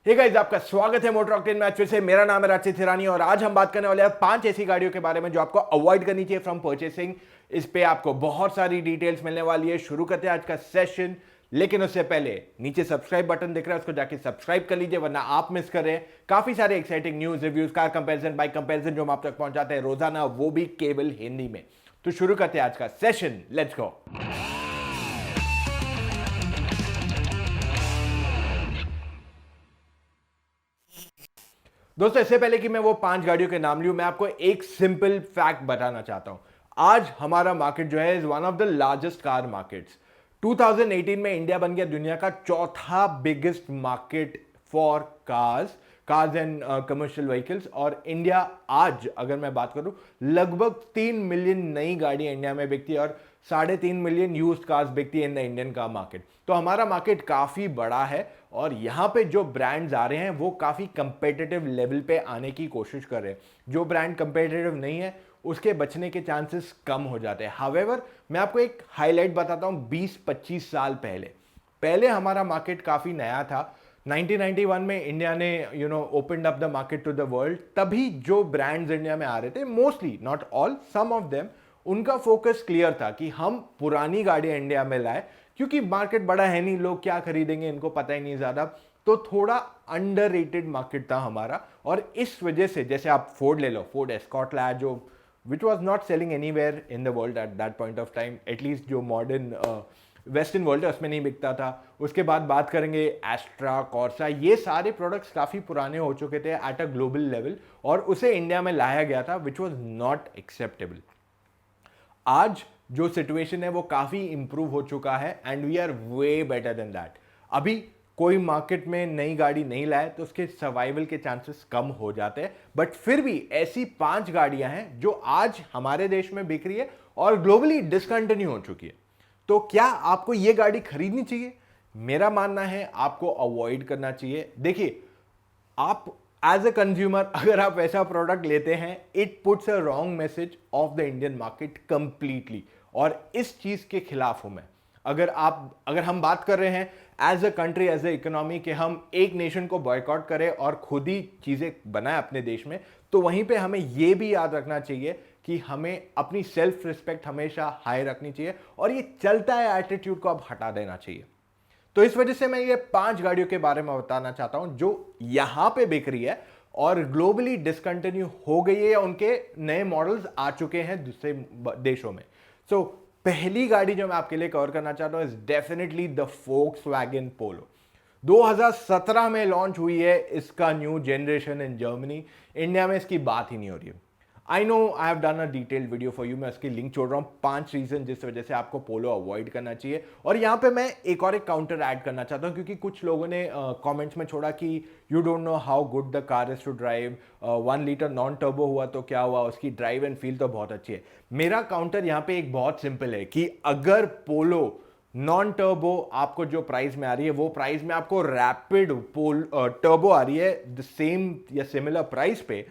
Hey guys, आपका स्वागत है मोटर ऑक्टेन में। आज फिर से मेरा नाम है राशिद हिरानी और आज हम बात करने वाले हैं 5 ऐसी गाड़ियों के बारे में जो आपको अवॉइड करनी चाहिए फ्रॉम परचेसिंग। इस पे आपको बहुत सारी डिटेल्स मिलने वाली है। शुरू करते हैं आज का सेशन, लेकिन उससे पहले नीचे सब्सक्राइब बटन दिख रहा है, उसको जाके सब्सक्राइब कर लीजिए वरना आप मिस कर रहे हैं काफी सारे exciting news, reviews, car comparison, bike comparison जो हम आप तक पहुंचाते हैं रोजाना, वो भी केवल हिंदी में। तो शुरू करते हैं आज का सेशन, लेट्स गो। दोस्तों, इससे पहले कि मैं वो 5 गाड़ियों के नाम लूं, मैं आपको एक सिंपल फैक्ट बताना चाहता हूं। आज हमारा मार्केट जो है is one of the largest car markets. 2018 में इंडिया बन गया दुनिया का चौथा biggest market for cars and commercial vehicles. और इंडिया आज अगर मैं बात करूं, लगभग 3 मिलियन नई गाड़ियां इंडिया में बिकती है और 3.5 मिलियन यूज्ड कार्स बिकती है in the Indian car market. तो हमारा मार्केट काफी बड़ा है और यहाँ पे जो ब्रांड्स आ रहे हैं वो काफी कंपेटिटिव लेवल पे आने की कोशिश कर रहे हैं। जो ब्रांड कंपेटिटिव नहीं है उसके बचने के चांसेस कम हो जाते हैं। हावेवर, मैं आपको एक हाईलाइट बताता हूँ। 20-25 साल पहले पहले हमारा मार्केट काफी नया था। 1991 में इंडिया ने opened up the market to the world. तभी जो ब्रांड्स इंडिया में आ रहे थे, mostly, not all, some of them, उनका फोकस क्लियर था कि हम पुरानी गाड़ियां इंडिया में लाए, क्योंकि मार्केट बड़ा है नहीं, लोग क्या खरीदेंगे इनको पता ही नहीं ज्यादा। तो थोड़ा अंडररेटेड मार्केट था हमारा। और इस वजह से, जैसे आप फोर्ड ले लो, फोर्ड एस्कॉर्ट लाया जो which was not selling anywhere in the world at that point of time, at least जो मॉडर्न वेस्टर्न वर्ल्ड है उसमें नहीं बिकता था। उसके बाद बात करेंगे एस्ट्रा, कॉर्सा, ये सारे प्रोडक्ट्स काफ़ी पुराने हो चुके थे एट अ ग्लोबल लेवल और उसे इंडिया में लाया गया था, विच वॉज नॉट एक्सेप्टेबल। आज जो सिचुएशन है वो काफ़ी इंप्रूव हो चुका है and we are way better than that. अभी कोई मार्केट में नई गाड़ी नहीं लाए तो उसके सर्वाइवल के चांसेस कम हो जाते हैं, बट फिर भी ऐसी 5 गाड़ियां हैं जो आज हमारे देश में बिक रही है और ग्लोबली डिसकंटिन्यू हो चुकी है। तो क्या आपको यह गाड़ी खरीदनी चाहिए? मेरा मानना है आपको अवॉइड करना चाहिए। देखिए, आप एज अ कंज्यूमर अगर आप ऐसा प्रोडक्ट लेते हैं, it puts a wrong message of the Indian market completely, और इस चीज के खिलाफ हूं मैं। अगर हम बात कर रहे हैं as a country, as a economy, कि हम एक नेशन को बॉयकॉट करें और खुद ही चीजें बनाएं अपने देश में, तो वहीं पे हमें यह भी याद रखना चाहिए कि हमें अपनी सेल्फ रिस्पेक्ट हमेशा हाई रखनी चाहिए और ये चलता है एटीट्यूड को अब हटा देना चाहिए। तो इस वजह से मैं ये 5 गाड़ियों के बारे में बताना चाहता हूं जो यहां पे बिक रही है और ग्लोबली डिसकंटिन्यू हो गई है या उनके नए मॉडल्स आ चुके हैं दूसरे देशों में। सो पहली गाड़ी जो मैं आपके लिए कवर करना चाहता हूं इज डेफिनेटली द फोक्सवैगन पोलो। 2017 में लॉन्च हुई है इसका new generation in Germany. India में इसकी बात ही नहीं हो रही है। I know, I have done a detailed video for you. मैं उसकी लिंक छोड़ रहा हूं, 5 रीजन जिस वजह से आपको पोलो अवॉइड करना चाहिए। और यहां पे मैं एक काउंटर ऐड करना चाहता हूं, क्योंकि कुछ लोगों ने कमेंट्स में छोड़ा कि you don't know how good the car is to drive. 1 litre non turbo हुआ तो क्या हुआ, उसकी ड्राइव एंड फील तो बहुत अच्छी है। मेरा काउंटर यहां पे एक बहुत सिंपल है कि अगर पोलो नॉन टर्बो आपको जो प्राइस में आ रही है वो प्राइस में आपको रैपिड टर्बो आ रही है द सेम या सिमिलर प्राइस पे,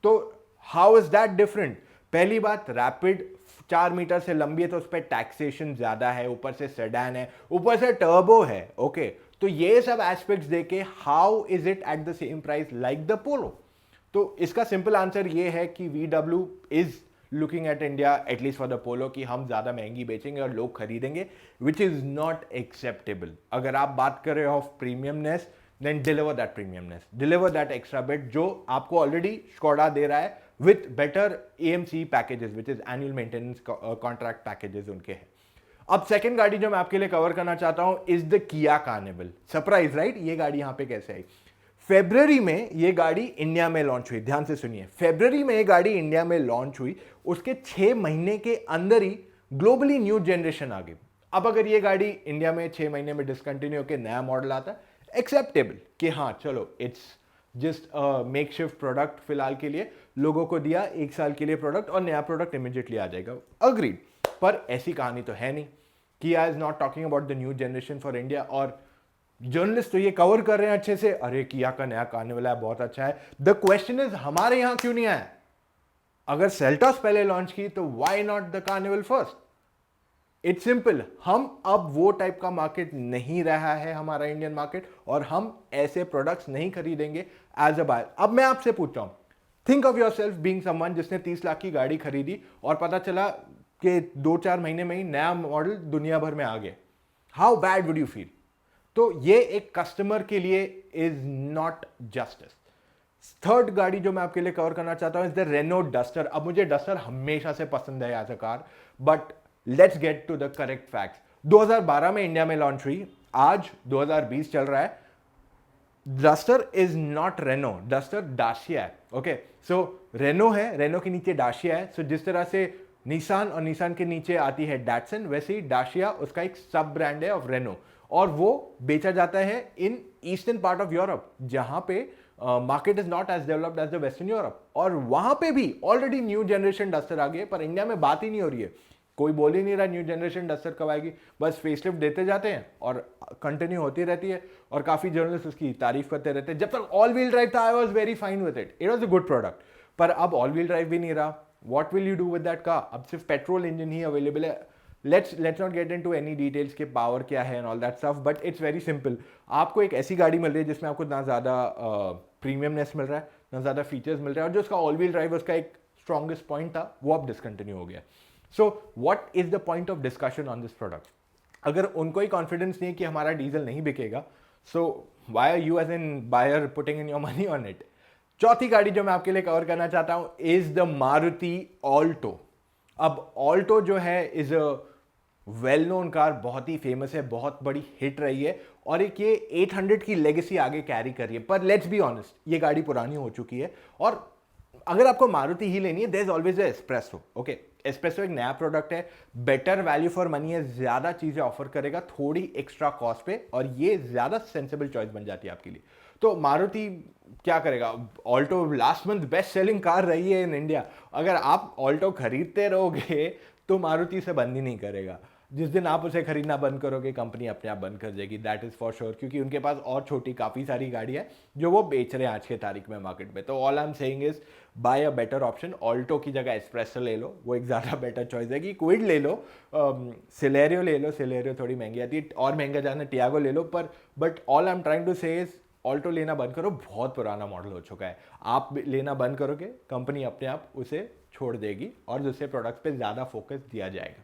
तो हाउ इज दैट डिफरेंट? पहली बात, रैपिड 4 मीटर से लंबी है तो उस पर टैक्सेशन ज्यादा है, ऊपर से सेडान है, ऊपर से टर्बो है। ओके, तो ये सब एस्पेक्ट्स देके how is it at the same price like the Polo? तो इसका सिंपल आंसर ये है कि VW is looking at India, at least for the Polo, कि हम ज्यादा महंगी बेचेंगे और लोग खरीदेंगे, विच इज नॉट एक्सेप्टेबल। अगर आप बात कर रहे हो of premiumness, then deliver that premiumness, deliver that extra bit जो आपको ऑलरेडी स्कोडा दे रहा है with better AMC packages, which is annual maintenance contract packages उनके हैं। अब सेकंड गाड़ी जो मैं आपके लिए कवर करना चाहता हूं is the Kia Carnival. Surprise, right? ये गाड़ी यहां पे कैसे आई? फेब्रवरी में ये गाड़ी इंडिया में लॉन्च हुई। ध्यान से सुनिए, फेब्रवरी में ये गाड़ी इंडिया में लॉन्च हुई, उसके 6 महीने के अंदर ही ग्लोबली न्यू जनरेशन आ गई। अब अगर ये गाड़ी इंडिया में 6 महीने में डिसकंटिन्यू होकर नया मॉडल आता है, एक्सेप्टेबल कि हाँ चलो, it's just make shift product, फिलहाल के लिए लोगों को दिया 1 साल के लिए प्रोडक्ट और नया प्रोडक्ट इमीडिएटली आ जाएगा, अग्रीड। पर ऐसी कहानी तो है नहीं। किया is not talking about the new generation for India, और जर्नलिस्ट तो ये कवर कर रहे हैं अच्छे से, अरे किया का नया आने वाला है, बहुत अच्छा है। द क्वेश्चन इज हमारे यहां क्यों नहीं आया? अगर सेल्टॉस पहले लॉन्च की तो why not the carnival first? It's simple, हम अब वो टाइप का मार्केट नहीं रहा है हमारा इंडियन मार्केट, और हम ऐसे प्रोडक्ट्स नहीं खरीदेंगे एज अ बायर। अब मैं आपसे पूछता हूं, think of your self being someone जिसने 30 लाख की गाड़ी खरीदी और पता चला कि 2-4 महीने में ही नया मॉडल दुनिया भर में आ गया, how bad would you feel? तो ये एक कस्टमर के लिए इज नॉट जस्टिस। थर्ड गाड़ी जो मैं आपके लिए कवर करना चाहता हूं इज द रेनो डस्टर। अब मुझे डस्टर हमेशा से पसंद है as a car, but let's get to the correct facts. 2012 में इंडिया में लॉन्च हुई, आज 2020 चल रहा है। Duster is not Renault, Duster Dacia है। ओके, सो रेनो है, रेनो के नीचे डाशिया है। सो जिस तरह से निसान और निसान के नीचे आती है डैटसन, वैसे ही डाशिया उसका एक सब ब्रांड है ऑफ रेनो, और वो बेचा जाता है in eastern part of Europe, जहां पे market is not as developed as the western Europe, और वहां पे भी ऑलरेडी न्यू जनरेशन डस्टर आ गई है, पर इंडिया में बात ही नहीं हो रही है। कोई बोल ही नहीं रहा न्यू जनरेशन डस्टर कब आएगी, बस फेसलिफ्ट देते जाते हैं और कंटिन्यू होती रहती है, और काफी जर्नलिस्ट उसकी तारीफ करते रहते हैं। जब तक ऑल व्हील ड्राइव था I was very fine with it, it was a good product, पर अब ऑल व्हील ड्राइव भी नहीं रहा। What will you do with that car? अब सिर्फ पेट्रोल इंजन ही अवेलेबल है। Let's not get into any details के पावर क्या है and all that stuff, but it's very simple. आपको एक ऐसी गाड़ी मिल रही है जिसमें आपको ना ज़्यादा प्रीमियमनेस मिल रहा है, ना ज़्यादा फीचर्स मिल रहा है, और जो उसका ऑल व्हील ड्राइव उसका एक स्ट्रॉन्गेस्ट पॉइंट था वो अब डिसकंटिन्यू हो गया। So what is the point of discussion on this product? अगर उनको ही कॉन्फिडेंस नहीं है कि हमारा डीजल नहीं बिकेगा, so why are you as an buyer putting in your money on it? चौथी गाड़ी जो मैं आपके लिए कवर करना चाहता हूं इज द मारुति ऑल्टो। अब ऑल्टो जो है is a well known car, बहुत ही फेमस है, बहुत बड़ी हिट रही है, और एक ये 800 की लेगेसी आगे कैरी कर रही है। पर लेट्स बी ऑनेस्ट, ये गाड़ी पुरानी हो चुकी है, और अगर आपको मारुति ही लेनी है there is always a Espresso. Okay, Espresso एक नया प्रोडक्ट है, बेटर वैल्यू फॉर मनी है, ज्यादा चीजें ऑफर करेगा थोड़ी एक्स्ट्रा कॉस्ट पे, और ये ज्यादा सेंसिबल चॉइस बन जाती है आपके लिए। तो मारुति क्या करेगा? Alto last month best selling car रही है इन इंडिया। अगर आप ऑल्टो खरीदते रहोगे तो मारुति से बंद ही नहीं करेगा। जिस दिन आप उसे खरीदना बंद करोगे कंपनी अपने आप बंद कर देगी, दैट इज फॉर श्योर, क्योंकि उनके पास और छोटी काफ़ी सारी गाड़ियाँ जो वो बेच रहे हैं आज के तारीख में मार्केट में। तो all I am saying is by a better option. Alto की जगह एस्प्रेसो ले लो, वो एक ज़्यादा बेटर चॉइस है। कि क्विड ले लो, सिलेरियो ले लो, सिलेरियो थोड़ी महंगी आती है, और महंगा जाना टियागो ले लो, पर but all I am trying to say is Alto लेना बंद करो, बहुत पुराना मॉडल हो चुका है। आप लेना बंद करोगे कंपनी अपने आप उसे छोड़ देगी, और दूसरे प्रोडक्ट्स पे ज़्यादा फोकस दिया जाएगा।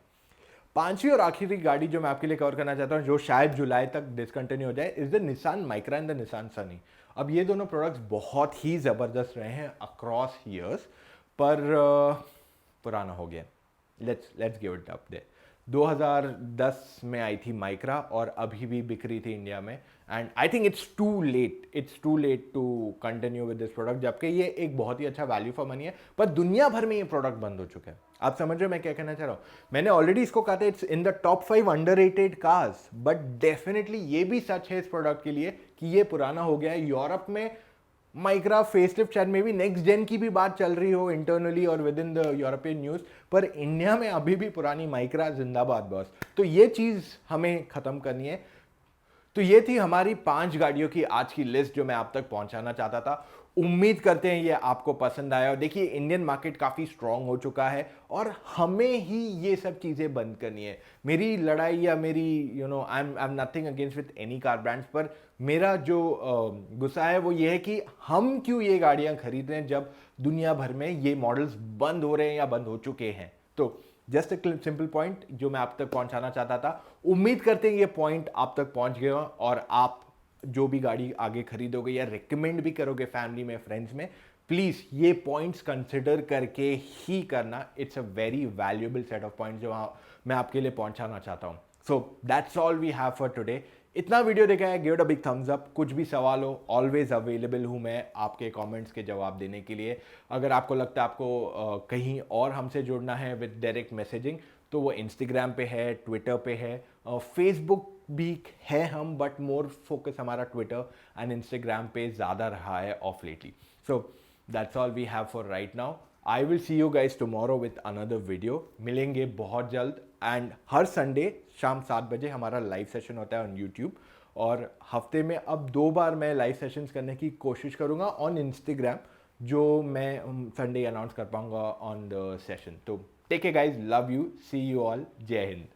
पांचवी और आखिरी गाड़ी जो मैं आपके लिए कवर करना चाहता हूं, जो शायद जुलाई तक डिसकंटिन्यू हो जाए, is the Nissan Micra and the Nissan Sunny. अब ये दोनों प्रोडक्ट्स बहुत ही ज़बरदस्त रहे हैं अक्रॉस ईयर्स, पर पुराना हो गया। लेट्स गिव इट अप दे। 2010 में आई थी माइक्रा, और अभी भी बिक रही थी इंडिया में, and I think it's too late to continue with this product, जबकि ये एक बहुत ही अच्छा वैल्यू फॉर मनी है, पर दुनिया भर में ये प्रोडक्ट बंद हो चुका है। आप समझ रहे हो मैं क्या कहना चाह रहा हूँ? मैंने ऑलरेडी इसको कहा था it's in the top 5 underrated cars, but definitely ये भी सच है इस प्रोडक्ट के लिए कि ये पुराना हो गया है। यूरोप में माइक्रा फेसलिफ्ट शायद में भी नेक्स्ट जेन की भी बात चल रही हो इंटरनली और with in the European news, पर इंडिया में अभी भी पुरानी माइक्रा जिंदाबाद बॉस। तो ये चीज हमें खत्म करनी है। तो ये थी हमारी 5 गाड़ियों की आज की लिस्ट जो मैं आप तक पहुंचाना चाहता था। उम्मीद करते हैं ये आपको पसंद आया, और देखिए इंडियन मार्केट काफ़ी स्ट्रांग हो चुका है, और हमें ही ये सब चीज़ें बंद करनी है। मेरी लड़ाई या मेरी I am nothing against with any car brands, पर मेरा जो गुस्सा है वो ये है कि हम क्यों ये गाड़ियाँ खरीद रहे हैं जब दुनिया भर में ये मॉडल्स बंद हो रहे हैं या बंद हो चुके हैं। तो जस्ट एक सिंपल पॉइंट जो मैं आप तक पहुंचाना चाहता था। उम्मीद करते हैं ये पॉइंट आप तक पहुंच गया, और आप जो भी गाड़ी आगे खरीदोगे या रिकमेंड भी करोगे फैमिली में, फ्रेंड्स में, प्लीज ये पॉइंट्स कंसिडर करके ही करना। It's a very valuable set of points जो मैं आपके लिए पहुंचाना चाहता हूं। So that's all we have for today. इतना वीडियो देखा है, give it a big thumbs up. कुछ भी सवाल हो ऑलवेज अवेलेबल हूँ मैं आपके कमेंट्स के जवाब देने के लिए। अगर आपको लगता है आपको कहीं और हमसे जुड़ना है विद डायरेक्ट मैसेजिंग, तो वो इंस्टाग्राम पे है, ट्विटर पे है, फेसबुक भी है हम, बट मोर फोकस हमारा ट्विटर एंड इंस्टाग्राम पे ज़्यादा रहा है of lately. So that's all we have for right now. I will see you guys tomorrow with another video. मिलेंगे बहुत जल्द, एंड हर संडे शाम 7 बजे हमारा लाइव सेशन होता है ऑन यूट्यूब, और हफ्ते में अब 2 बार मैं लाइव सेशंस करने की कोशिश करूँगा ऑन इंस्टाग्राम, जो मैं संडे अनाउंस कर पाऊँगा ऑन द सेशन। तो take care guys, love you, see you all, जय हिंद।